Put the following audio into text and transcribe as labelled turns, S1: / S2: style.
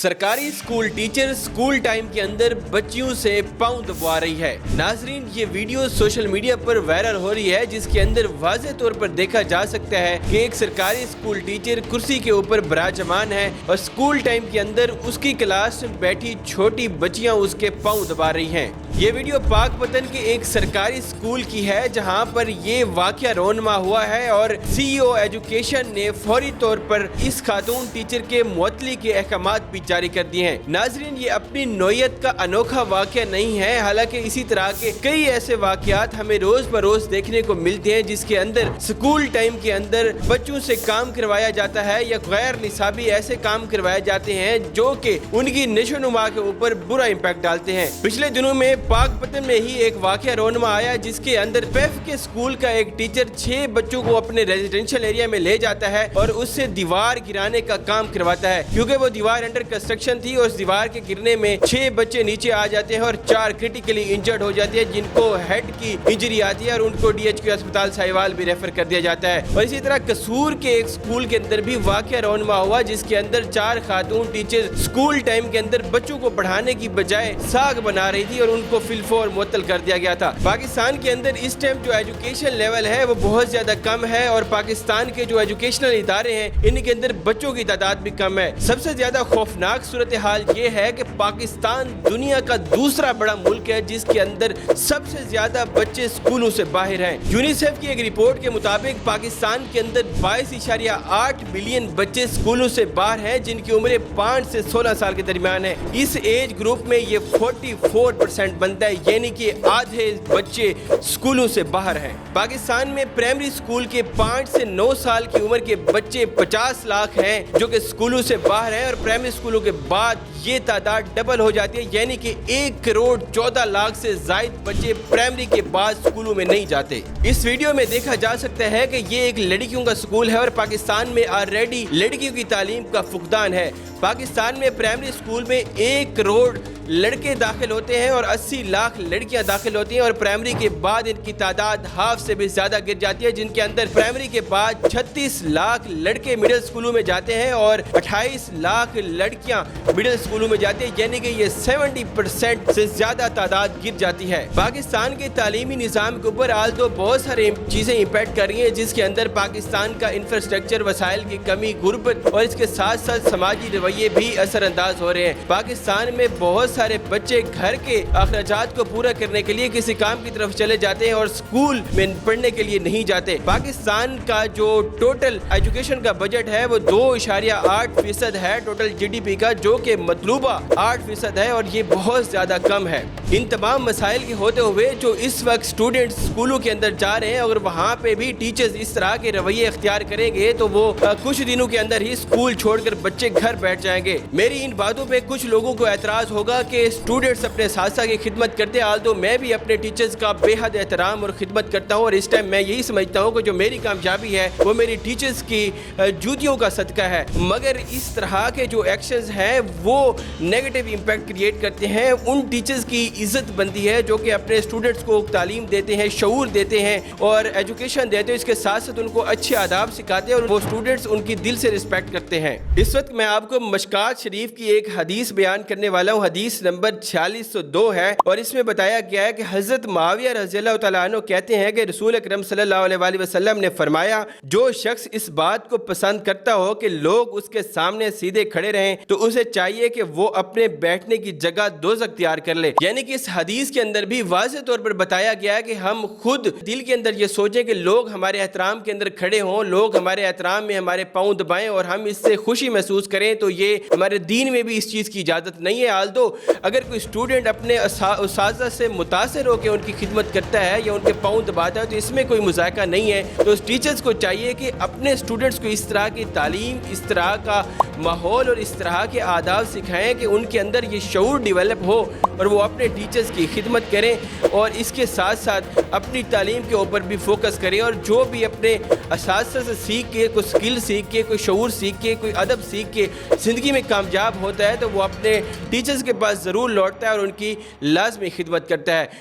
S1: सरकारी school teacher school time के अंदर बच्चियों से पाँव दबवा रही है। नाजरीन, ये वीडियो सोशल मीडिया पर वायरल हो रही है, जिसके अंदर वाज़ेह तौर पर देखा जा सकता है कि एक सरकारी स्कूल टीचर कुर्सी के ऊपर विराजमान है और स्कूल टाइम के अंदर उसकी क्लास में बैठी छोटी बच्चियां उसके पाँव दबा रही हैं। ये वीडियो पाकपतन के एक सरकारी स्कूल की है, जहां पर ये वाकया रोनमा हुआ है और CEO एजुकेशन ने फौरी तौर पर इस खातून टीचर के मुअत्तली के अहकामात भी जारी कर दिए हैं। नाजरीन, ये अपनी नौयत का अनोखा वाकया नहीं है, हालांकि इसी तरह के कई ऐसे वाकयात हमें रोज बरोज देखने को मिलते हैं, जिसके अंदर स्कूल टाइम के अंदर बच्चों से काम करवाया जाता है या गैर निसाबी ऐसे काम करवाए जाते हैं जो कि उनकी नशोनुमा के ऊपर बुरा इम्पैक्ट डालते हैं। पिछले दिनों में पाकपतन में ही एक वाकया रोनमा आया, जिसके अंदर पैफ के स्कूल का एक टीचर 6 बच्चों को अपने रेजिडेंशियल एरिया में ले जाता है और उससे दीवार गिराने का काम करवाता है, क्योंकि वो दीवार अंडर कंस्ट्रक्शन थी और उस दीवार के गिरने में 6 बच्चे नीचे आ जाते हैं और 4 क्रिटिकली इंजर्ड हो जाते हैं, जिनको हेड की इंजरी आती है और उनको DHQ अस्पताल साहिवाल भी रेफर कर दिया जाता है। और इसी तरह कसूर के एक स्कूल के अंदर भी वाकया रोनमा हुआ, जिसके अंदर 4 खातून टीचर स्कूल टाइम के अंदर बच्चों को पढ़ाने की बजाय साग बना रही थी और उनको फिलफोर मुअत्तल कर दिया गया था। पाकिस्तान के अंदर इस टाइम जो एजुकेशन लेवल है वो बहुत ज्यादा कम है और पाकिस्तान के जो एजुकेशनल इदारे हैं इनके अंदर बच्चों की तादाद भी कम है। सबसे ज्यादा खौफनाक सूरत हाल ये है कि पाकिस्तान दुनिया का दूसरा बड़ा मुल्क है जिसके अंदर सबसे ज्यादा बच्चे स्कूलों से बाहर हैं। यूनिसेफ की एक रिपोर्ट के मुताबिक पाकिस्तान के अंदर 22.8 मिलियन बच्चे स्कूलों से बाहर हैं, जिनकी उम्र 5 से 16 साल के दरमियान है। इस एज ग्रुप में ये 44% बनता है, यानी कि आधे बच्चे स्कूलों से बाहर हैं। पाकिस्तान में प्राइमरी स्कूल के 5 से 9 साल की उम्र के बच्चे 50 लाख हैं जो कि स्कूलों से बाहर हैं और प्राइमरी स्कूलों के बाद ये तादाद डबल हो जाती है, यानी कि 1 करोड़ 14 लाख से जायद बच्चे प्राइमरी के बाद स्कूलों में नहीं जाते। इस वीडियो में देखा जा सकता है कि ये एक लड़कियों का स्कूल है और पाकिस्तान में ऑलरेडी लड़कियों की तालीम का फुकदान है। पाकिस्तान में प्राइमरी स्कूल में 1 करोड़ लड़के दाखिल होते हैं और 80 लाख लड़कियां दाखिल होती हैं और प्राइमरी के बाद इनकी तादाद हाफ से भी ज्यादा गिर जाती है, जिनके अंदर प्राइमरी के बाद 36 लाख लड़के मिडिल स्कूलों में जाते हैं और 28 लाख लड़कियां मिडिल स्कूलों में जाती है, यानी कि ये 70% से ज्यादा तादाद गिर जाती है। पाकिस्तान के तालीमी निज़ाम के ऊपर आज तो बहुत सारी चीजें इम्पैक्ट कर रही हैं, जिसके अंदर पाकिस्तान का इंफ्रास्ट्रक्चर, वसाइल की कमी, गुर्बत और इसके साथ साथ समाजी रवैये भी असरअंदाज हो रहे हैं। पाकिस्तान में बहुत सारे बच्चे घर के अखराजात को पूरा करने के लिए किसी काम की तरफ चले जाते हैं और स्कूल में पढ़ने के लिए नहीं जाते। पाकिस्तान का जो टोटल एजुकेशन का बजट है वो 2.8% है टोटल GDP का, जो कि मतलूबा 8% है और ये बहुत ज्यादा कम है। इन तमाम मसाइल के होते हुए जो इस वक्त स्टूडेंट्स स्कूलों के अंदर जा रहे हैं, अगर वहाँ पे भी टीचर्स इस तरह के रवैये इख्तियार करेंगे तो वो कुछ दिनों के अंदर ही स्कूल छोड़कर बच्चे घर बैठ जाएंगे। मेरी इन बातों पे कुछ लोगों को एतराज होगा कि स्टूडेंट्स अपने साथ की खिदमत करते हैं, तो मैं भी अपने टीचर्स का बेहद एहतराम और खिदमत करता हूँ और इस टाइम मैं यही समझता हूँ कि जो मेरी कामयाबी है वो मेरी टीचर्स की जूतियों का सदका है। मगर इस तरह के जो एक्शंस हैं वो नेगेटिव इम्पैक्ट क्रिएट करते हैं। उन टीचर्स की इज्जत बनती है जो कि अपने स्टूडेंट्स को तालीम देते हैं, शऊर देते हैं और एजुकेशन देते हैं, इसके साथ साथ उनको अच्छे आदाब सिखाते हैं और वो स्टूडेंट्स उनकी दिल से रिस्पेक्ट करते हैं। इस वक्त मैं आपको मशकात शरीफ की एक हदीस बयान करने वाला हूँ। हदीस नंबर 4602 है और इसमें बताया गया है कि हजरत मुआविया रज़ियल्लाहु तआला अन्हु कहते हैं कि रसूल अकरम सल्लल्लाहु अलैहि वसल्लम ने फरमाया, जो शख्स इस बात को पसंद करता हो कि लोग उसके सामने सीधे खड़े रहें तो उसे चाहिए कि वो अपने बैठने की जगह दोज़ख तैयार कर ले। यानी कि इस हदीस के अंदर भी वाज़ेह तौर पर बताया गया है कि हम खुद दिल के अंदर ये सोचें कि लोग हमारे एहतराम के अंदर खड़े हों, लोग हमारे एहतराम में हमारे पाँव दबाएं और हम इससे खुशी महसूस करें, तो ये हमारे दीन में भी इस चीज़ की इजाज़त नहीं है। आल्दो अगर कोई स्टूडेंट अपने उस्ताज़ से मुतासिर होकर उनकी खिदमत करता है या उनके पाँव दबाता है तो इसमें कोई मुज़ायका नहीं है। तो टीचर्स को चाहिए कि अपने स्टूडेंट्स को इस तरह की तालीम, इस तरह का माहौल और इस तरह के आदाब सिखाएं कि उनके अंदर ये शऊर डेवलप हो और वो अपने टीचर्स की खिदमत करें और इसके साथ साथ अपनी तालीम के ऊपर भी फोकस करें और जो भी अपने असातिज़ा से सीख के, कोई स्किल सीख के, कोई शऊर सीख के, कोई अदब सीख के ज़िंदगी में कामयाब होता है तो वो अपने टीचर्स के पास ज़रूर लौटता है और उनकी लाजमी खिदमत करता है।